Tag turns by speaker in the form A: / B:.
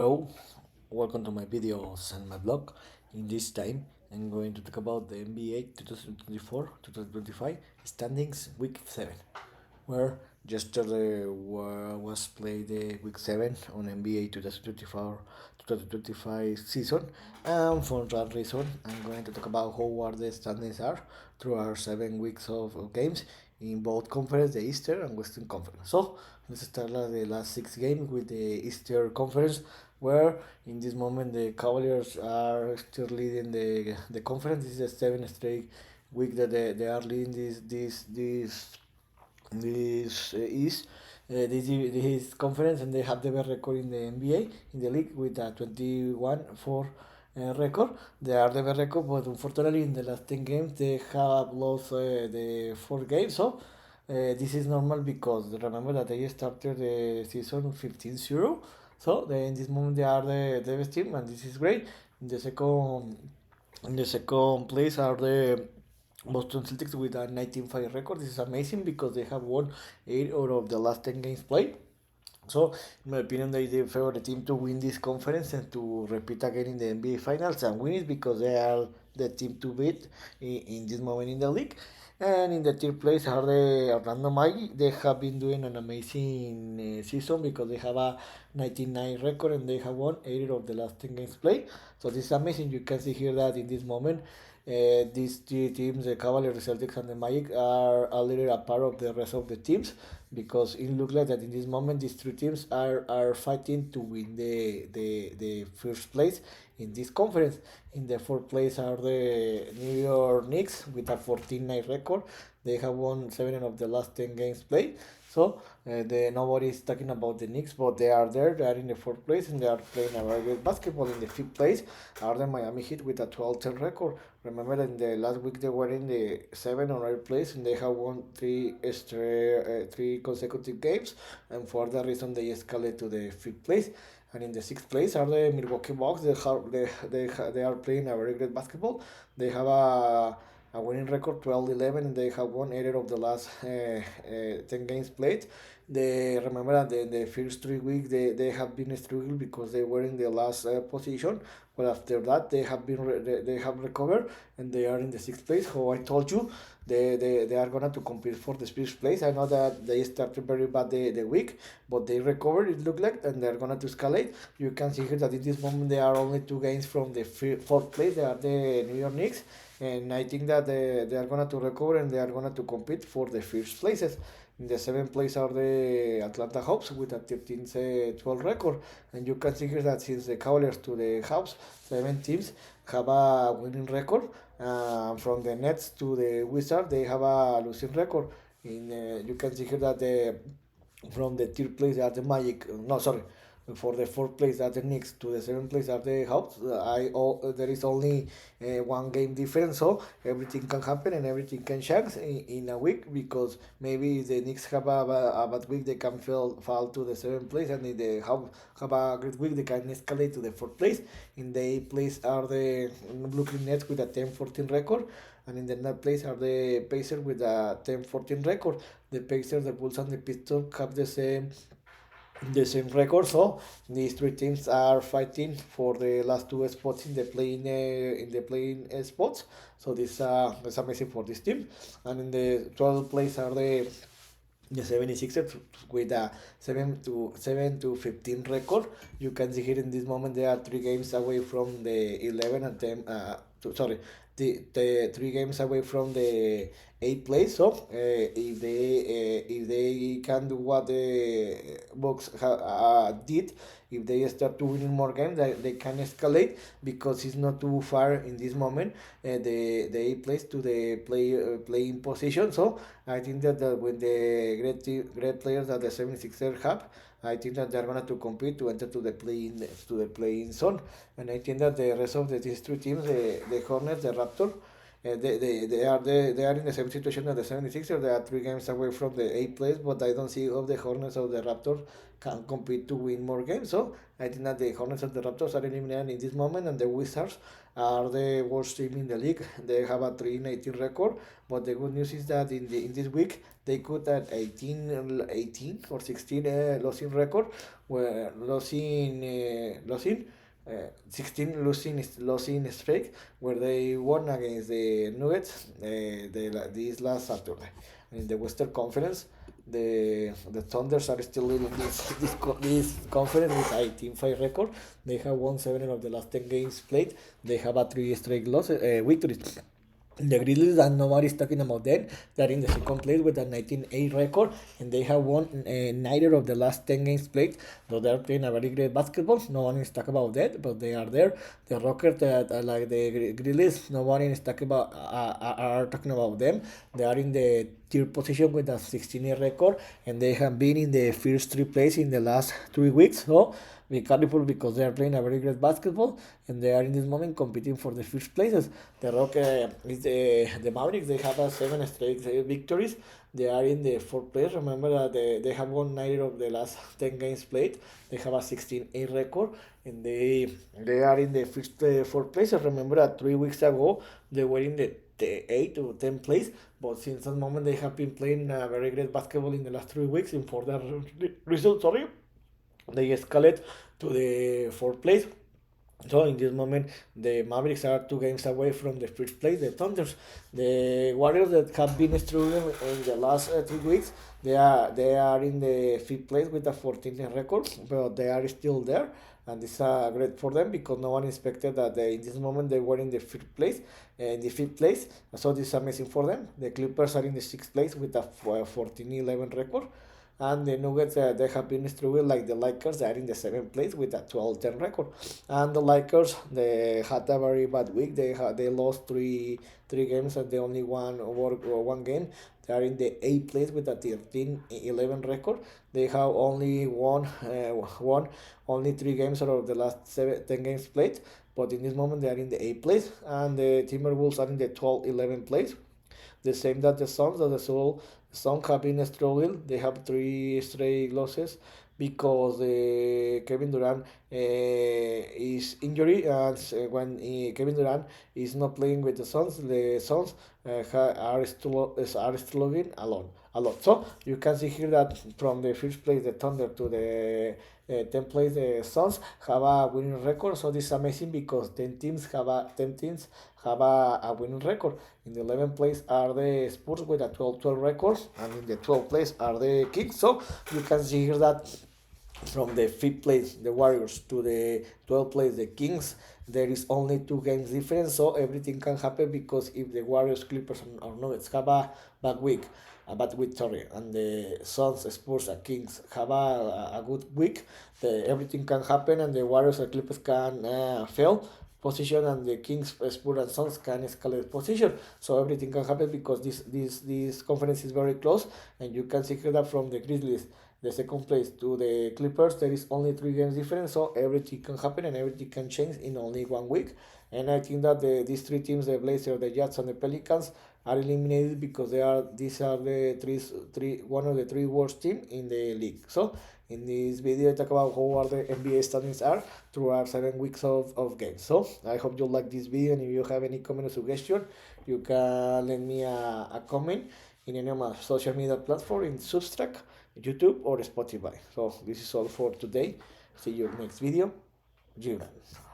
A: Hello, welcome to my videos and my blog. In this time, I'm going to talk about the NBA 2024-2025 standings week 7, where yesterday was played the week 7 on NBA 2024-2025 season. And for that reason, I'm going to talk about how are the standings are through our 7 weeks of games in both conference, the Eastern and Western Conference. So let's start the last 6 games with the Eastern Conference, where in this moment the Cavaliers are still leading the conference. This is the seventh straight week that they are leading this is this conference, and they have the best record in the NBA in the league with a 21-4 record. They are the best record, but unfortunately in the last 10 games they have lost the 4 games. So this is normal because remember that they started the season 15-0. So in this moment they are the best team, and this is great. In the second place are the Boston Celtics with a 19-5 record. This is amazing because they have won 8 out of the last 10 games played. So, in my opinion, they the favorite team to win this conference and to repeat again in the NBA Finals and win it because they are the team to beat in this moment in the league. And in the third place are the Orlando Magic. They have been doing an amazing season because they have a 99 record and they have won 8 of the last 10 games played. So this is amazing. You can see here that in this moment, these three teams, the Cavaliers, the Celtics, and the Magic, are a little apart of the rest of the teams because it looks like that in this moment these three teams are fighting to win the first place in this conference. In the fourth place are the New York Knicks with a 14-9 record. They have won 7 of the last 10 games played. So nobody is talking about the Knicks, but they are there. They are in the fourth place and they are playing a very good basketball. In the fifth place are the Miami Heat with a 12-10 record. Remember that in the last week they were in the 7 or 8 place and they have won three consecutive games, and for that reason they escalate to the fifth place. And in the sixth place are the Milwaukee Bucks. They are playing a very great basketball. They have a winning record 12-11 and they have won 8 of the last 10 games played. They remember that in the first 3 weeks they have been struggling because they were in the last position, but after that they have recovered and they are in the sixth place. How I told you, they are gonna to compete for the first place. I know that they started very bad the week, but they recovered. It looked like, and they're gonna to escalate. You can see here that in this moment they are only 2 games from the fourth place. They are the New York Knicks, and I think that they are gonna to recover and they are gonna to compete for the first places. In the seventh place are the Atlanta Hawks with a 13-12 record, and you can see here that since the Cavaliers to the Hawks, 7 teams have a winning record. From the Nets to the Wizards, they have a losing record. You can see here that from the third place are the Magic. No, sorry, for the fourth place are the Knicks to the seventh place are the Hawks. There is only 1 game difference, so everything can happen and everything can change in a week because maybe if the Knicks have a bad week, they can fall to the seventh place, and if they have a great week, they can escalate to the fourth place. In the eighth place are the Brooklyn Nets with a 10-14 record. And in the ninth place are the Pacers with a 10-14 record. The Pacers, the Bulls, and the Pistons have the same record. So these three teams are fighting for the last 2 spots in the playing spots. So this is amazing for this team. And in the 12th place are the 76ers with a 7 to 15 record. You can see here in this moment they are 3 games away from the 11 and 10. Sorry, the 3 games away from the eighth place. So if they can do what the Bucks did, if they start to winning more games, they can escalate because it's not too far in this moment. The eighth place to the playing position. So I think that with the great players that the 76ers have, I think that they're gonna to compete to enter to the playing zone, and I think that the rest of these three teams, the Hornets, the Raptors, they are in the same situation as the 76ers. They are 3 games away from the 8th place, but I don't see if the Hornets or the Raptors can compete to win more games. So I think that the Hornets and the Raptors are eliminated in this moment, and the Wizards are the worst team in the league. They have a 3-18 record, but the good news is that in this week they could at 18 or 16 losing record, where losing 16 losing streak, where they won against the Nuggets this last Saturday. In the Western Conference, the Thunders are still leading this conference with a team fight record. They have won 7 of the last 10 games played. They have a 3 straight victories. The Grizzlies, and nobody's talking about them. They are in the second place with a 19-8 record, and they have won neither of the last 10 games played. Though they are playing a very great basketball, no one is talking about that, but they are there. The Rockets, like the Grizzlies, no one is talking about are talking about them. They are in the third position with a 16-8 record, and they have been in the first 3 places in the last 3 weeks. So be careful because they are playing a very great basketball, and they are in this moment competing for the first places. The Rock is the Mavericks. They have a 7 straight victories. They are in the fourth place. Remember that they have won 9 of the last 10 games played. They have a 16-8 record, and they are in the first fourth place. Remember that 3 weeks ago they were in the 8 or 10 place, but since that moment they have been playing very great basketball in the last 3 weeks. And for that result, sorry, they escalate to the fourth place. So in this moment, the Mavericks are 2 games away from the first place. The Thunders, the Warriors that have been struggling in the last 3 weeks, they are in the fifth place with a 14 record, but they are still there, and it's great for them because no one expected that in this moment they were in the fifth place. In the fifth place, so this is amazing for them. The Clippers are in the sixth place with a 14-11 record, and the Nuggets, they have been struggling like the Lakers. They are in the seventh place with a 12-10 record. And the Lakers, they had a very bad week. They lost three games and they only won over one game. They are in the eighth place with a 13-11 record. They have only won only 3 games out of the last 10 games played. But in this moment, they are in the eighth place, and the Timberwolves are in the 12-11 place. The same that the Suns, that the Suns have been struggling. They have 3 straight losses because Kevin Durant is injury, and when Kevin Durant is not playing with the Suns are struggling a lot. So you can see here that from the first place, the Thunder, to the 10 place, the Suns have a winning record. So this is amazing because 10 teams have a winning record. In the 11th place are the Spurs with a 12-12 record, and in the 12th place are the Kings. So you can see here that from the fifth place, the Warriors, to the 12th place, the Kings, there is only 2 games difference. So everything can happen because if the Warriors, Clippers, or Nuggets have a bad week, sorry, and the Suns, Spurs, and Kings have a good week, everything can happen, and the Warriors and Clippers can fail position, and the Kings, Spurs, and Suns can escalate position. So everything can happen because this conference is very close, and you can see that from the Grizzlies, the second place, to the Clippers, there is only 3 games difference. So everything can happen and everything can change in only one week. And I think that these 3 teams, the Blazers, the Jazz, and the Pelicans, are eliminated because these are one of the 3 worst teams in the league. So in this video, I talk about how are the NBA standings are through our 7 weeks of games. So I hope you like this video, and if you have any comment or suggestion, you can leave me a comment in any of my social media platform, in Substack, YouTube, or Spotify. So this is all for today. See you next video. Juran.